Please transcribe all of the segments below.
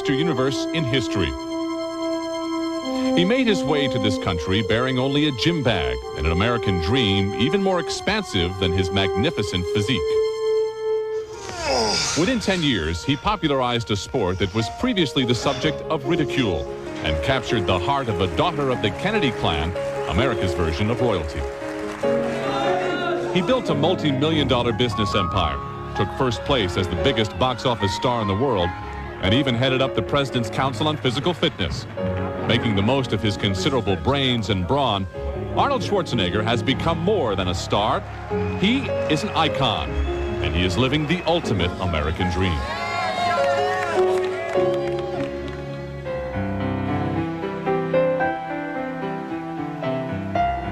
Mr. Universe in history. He made his way to this country bearing only a gym bag and an American dream even more expansive than his magnificent physique. Within 10 years, he popularized a sport that was previously the subject of ridicule and captured the heart of a daughter of the Kennedy clan, America's version of royalty. He built a multi-million-dollar business empire, took first place as the biggest box office star in the world, and even headed up the President's Council on Physical Fitness. Making the most of his considerable brains and brawn, Arnold Schwarzenegger has become more than a star. He is an icon, and he is living the ultimate American dream.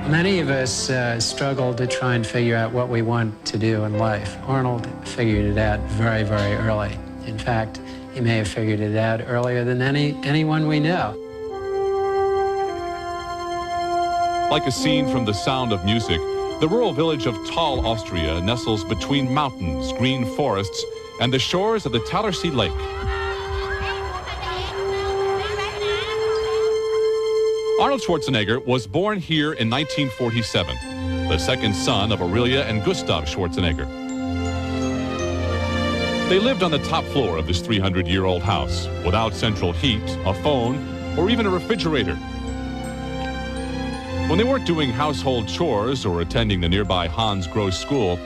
Many of us struggle to try and figure out what we want to do in life. Arnold figured it out very, very early. In fact, he may have figured it out earlier than anyone we know. Like a scene from The Sound of Music, the rural village of Thal, Austria nestles between mountains, green forests, and the shores of the Talersee Lake. Arnold Schwarzenegger was born here in 1947, the second son of Aurelia and Gustav Schwarzenegger. They lived on the top floor of this 300-year-old house, without central heat, a phone, or even a refrigerator. When they weren't doing household chores or attending the nearby Hans Gross School,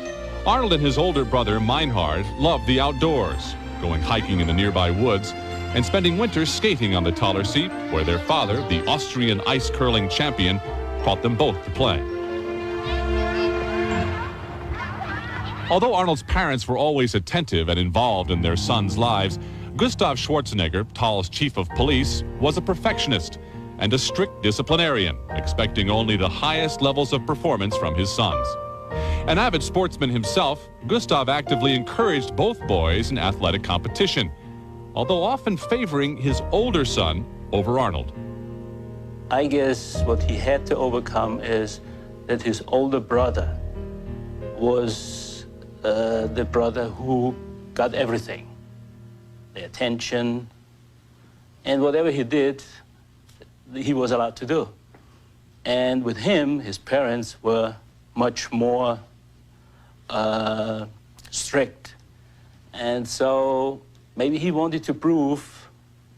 Arnold and his older brother, Meinhard, loved the outdoors, going hiking in the nearby woods and spending winters skating on the Talersee, where their father, the Austrian ice curling champion, taught them both to play. Although Arnold's parents were always attentive and involved in their sons' lives, Gustav Schwarzenegger, Thal's chief of police, was a perfectionist and a strict disciplinarian, expecting only the highest levels of performance from his sons. An avid sportsman himself, Gustav actively encouraged both boys in athletic competition, although often favoring his older son over Arnold. I guess what he had to overcome is that his older brother was the brother who got everything, the attention, and whatever he did, he was allowed to do. And with him, his parents were much more strict. And so maybe he wanted to prove,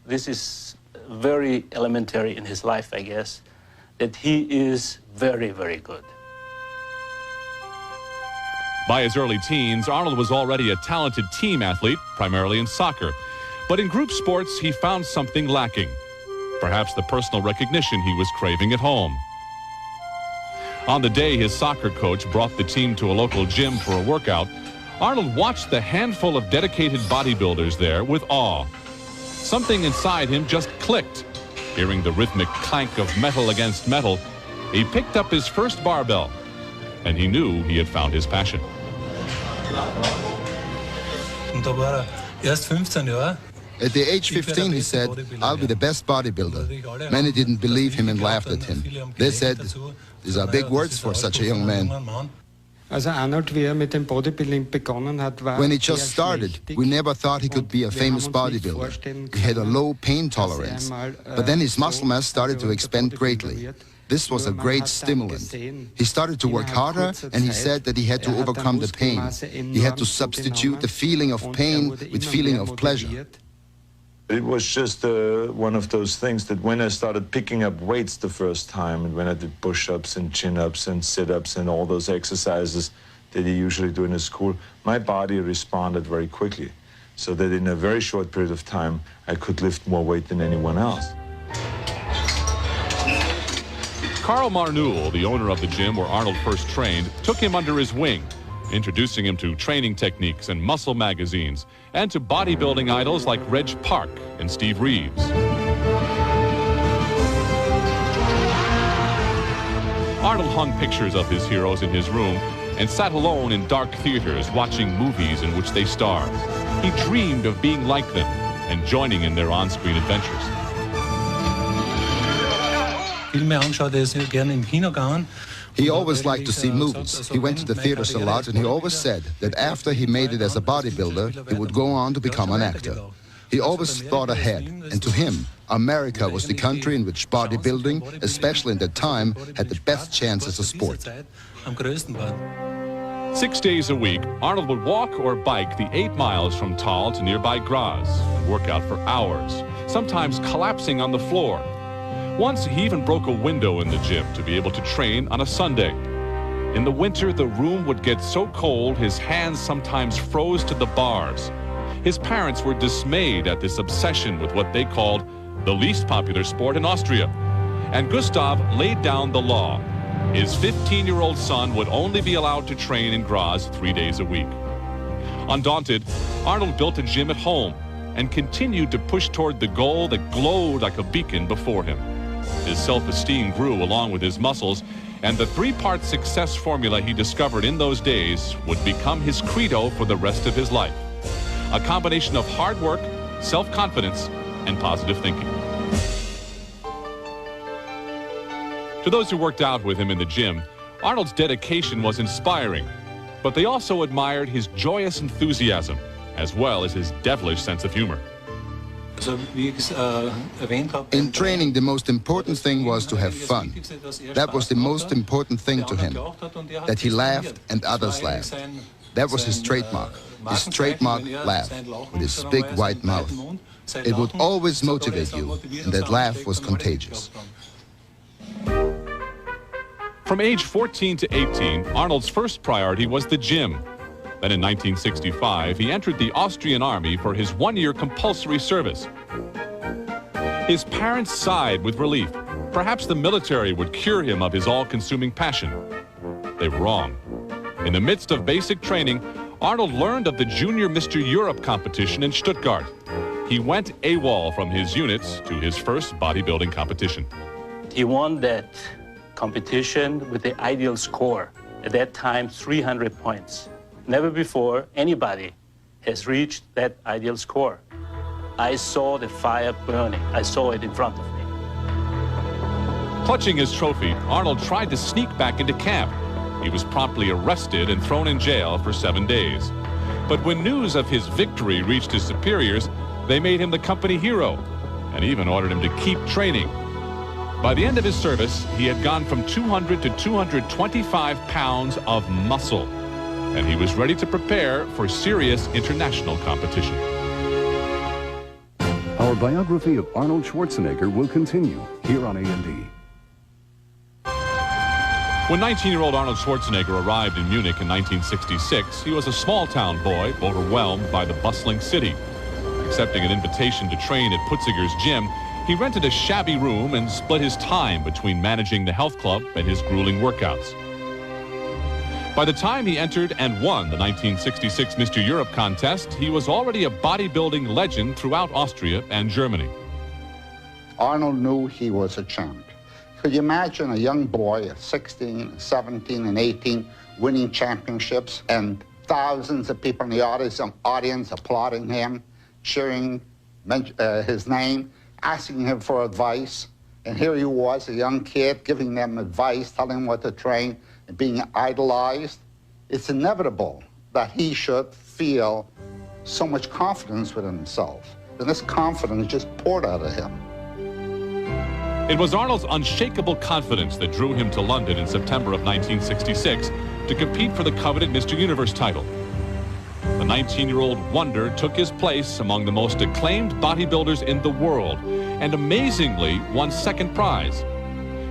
this is very elementary in his life, I guess, that he is very, very good. By his early teens, Arnold was already a talented team athlete, primarily in soccer. But in group sports, he found something lacking. Perhaps the personal recognition he was craving at home. On the day his soccer coach brought the team to a local gym for a workout, Arnold watched the handful of dedicated bodybuilders there with awe. Something inside him just clicked. Hearing the rhythmic clank of metal against metal, he picked up his first barbell, and he knew he had found his passion. At the age 15, he said, "I'll be the best bodybuilder." Many didn't believe him and laughed at him. They said, "These are big words for such a young man." When he just started, we never thought he could be a famous bodybuilder. He had a low pain tolerance, but then his muscle mass started to expand greatly. This was a great stimulant. He started to work harder, and he said that he had to overcome the pain. He had to substitute the feeling of pain with feeling of pleasure. It was just one of those things that when I started picking up weights the first time, and when I did push-ups and chin-ups and sit-ups and all those exercises that you usually do in a school, my body responded very quickly, so that in a very short period of time, I could lift more weight than anyone else. Karl Marnul, the owner of the gym where Arnold first trained, took him under his wing, introducing him to training techniques and muscle magazines, and to bodybuilding idols like Reg Park and Steve Reeves. Arnold hung pictures of his heroes in his room and sat alone in dark theaters watching movies in which they starred. He dreamed of being like them and joining in their on-screen adventures. He always liked to see movies. He went to the theaters a lot, and he always said that after he made it as a bodybuilder, he would go on to become an actor. He always thought ahead, and to him, America was the country in which bodybuilding, especially in that time, had the best chance as a sport. 6 days a week, Arnold would walk or bike the 8 miles from Thal to nearby Graz and work out for hours, sometimes collapsing on the floor. Once, he even broke a window in the gym to be able to train on a Sunday. In the winter, the room would get so cold his hands sometimes froze to the bars. His parents were dismayed at this obsession with what they called the least popular sport in Austria. And Gustav laid down the law. His 15-year-old son would only be allowed to train in Graz 3 days a week. Undaunted, Arnold built a gym at home and continued to push toward the goal that glowed like a beacon before him. His self-esteem grew along with his muscles, and the 3-part success formula he discovered in those days would become his credo for the rest of his life. A combination of hard work, self-confidence, and positive thinking. To those who worked out with him in the gym, Arnold's dedication was inspiring, but they also admired his joyous enthusiasm, as well as his devilish sense of humor. In training, the most important thing was to have fun. That was the most important thing to him, that he laughed and others laughed. That was his trademark laugh, with his big white mouth. It would always motivate you, and that laugh was contagious. From age 14 to 18, Arnold's first priority was the gym. Then in 1965, he entered the Austrian army for his 1-year compulsory service. His parents sighed with relief. Perhaps the military would cure him of his all-consuming passion. They were wrong. In the midst of basic training, Arnold learned of the Junior Mr. Europe competition in Stuttgart. He went AWOL from his units to his first bodybuilding competition. He won that competition with the ideal score. At that time, 300 points. Never before anybody has reached that ideal score. I saw the fire burning. I saw it in front of me. Clutching his trophy, Arnold tried to sneak back into camp. He was promptly arrested and thrown in jail for 7 days. But when news of his victory reached his superiors, they made him the company hero and even ordered him to keep training. By the end of his service, he had gone from 200 to 225 pounds of muscle, and he was ready to prepare for serious international competition. Our biography of Arnold Schwarzenegger will continue here on A&E. When 19-year-old Arnold Schwarzenegger arrived in Munich in 1966, he was a small-town boy overwhelmed by the bustling city. Accepting an invitation to train at Putziger's gym, he rented a shabby room and split his time between managing the health club and his grueling workouts. By the time he entered and won the 1966 Mr. Europe contest, he was already a bodybuilding legend throughout Austria and Germany. Arnold knew he was a champ. Could you imagine a young boy at 16, 17, and 18 winning championships and thousands of people in the audience applauding him, cheering his name, asking him for advice? And here he was, a young kid, giving them advice, telling them what to train, and being idolized. It's inevitable that he should feel so much confidence within himself. And this confidence just poured out of him. It was Arnold's unshakable confidence that drew him to London in September of 1966 to compete for the coveted Mr. Universe title. The 19-year-old wonder took his place among the most acclaimed bodybuilders in the world and amazingly won second prize.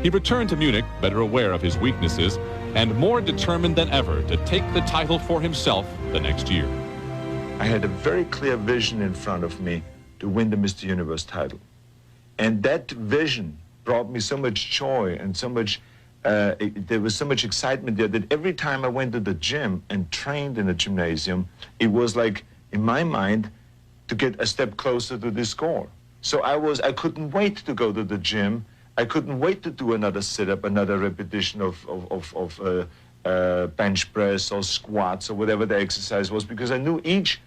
He returned to Munich better aware of his weaknesses and more determined than ever to take the title for himself the next year. I had a very clear vision in front of me to win the Mr. Universe title. And that vision brought me so much joy and so much, there was so much excitement there that every time I went to the gym and trained in a gymnasium, it was like, in my mind, to get a step closer to this score. So I couldn't wait to go to the gym. I couldn't wait to do another sit-up, another repetition of bench press or squats or whatever the exercise was, because I knew each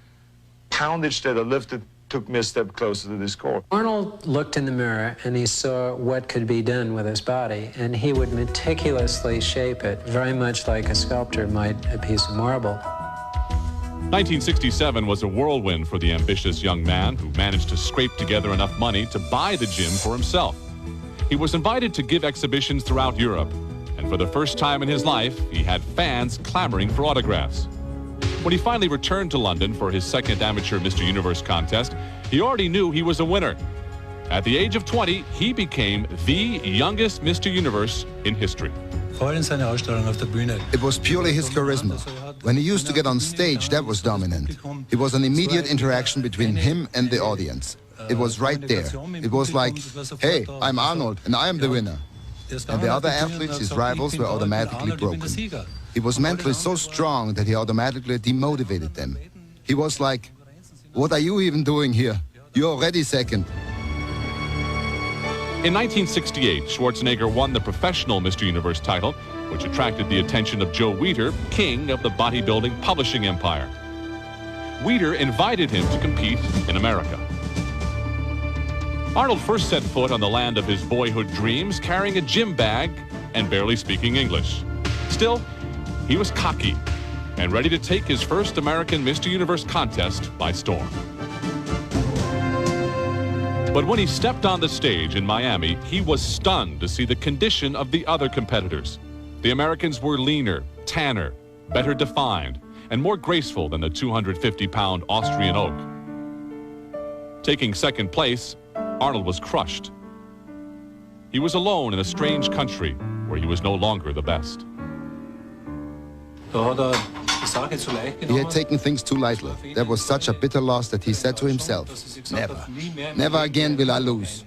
poundage that I lifted took me a step closer to this score. Arnold looked in the mirror and he saw what could be done with his body, and he would meticulously shape it, very much like a sculptor might a piece of marble. 1967 was a whirlwind for the ambitious young man who managed to scrape together enough money to buy the gym for himself. He was invited to give exhibitions throughout Europe, and for the first time in his life, he had fans clamoring for autographs. When he finally returned to London for his second amateur Mr. Universe contest, he already knew he was a winner. At the age of 20, he became the youngest Mr. Universe in history. It was purely his charisma. When he used to get on stage, that was dominant. It was an immediate interaction between him and the audience. It was right there. It was like, hey, I'm Arnold and I am the winner. And the other athletes, his rivals, were automatically broken. He was mentally so strong that he automatically demotivated them. He was like, what are you even doing here? You're already second. In 1968, Schwarzenegger won the professional Mr. Universe title, which attracted the attention of Joe Weider, king of the bodybuilding publishing empire. Weider invited him to compete in America. Arnold first set foot on the land of his boyhood dreams carrying a gym bag and barely speaking English. Still, he was cocky and ready to take his first American Mr. Universe contest by storm. But when he stepped on the stage in Miami, he was stunned to see the condition of the other competitors. The Americans were leaner, tanner, better defined, and more graceful than the 250-pound Austrian oak. Taking second place, Arnold was crushed. He was alone in a strange country where he was no longer the best. He had taken things too lightly. That was such a bitter loss that he said to himself, never again will I lose.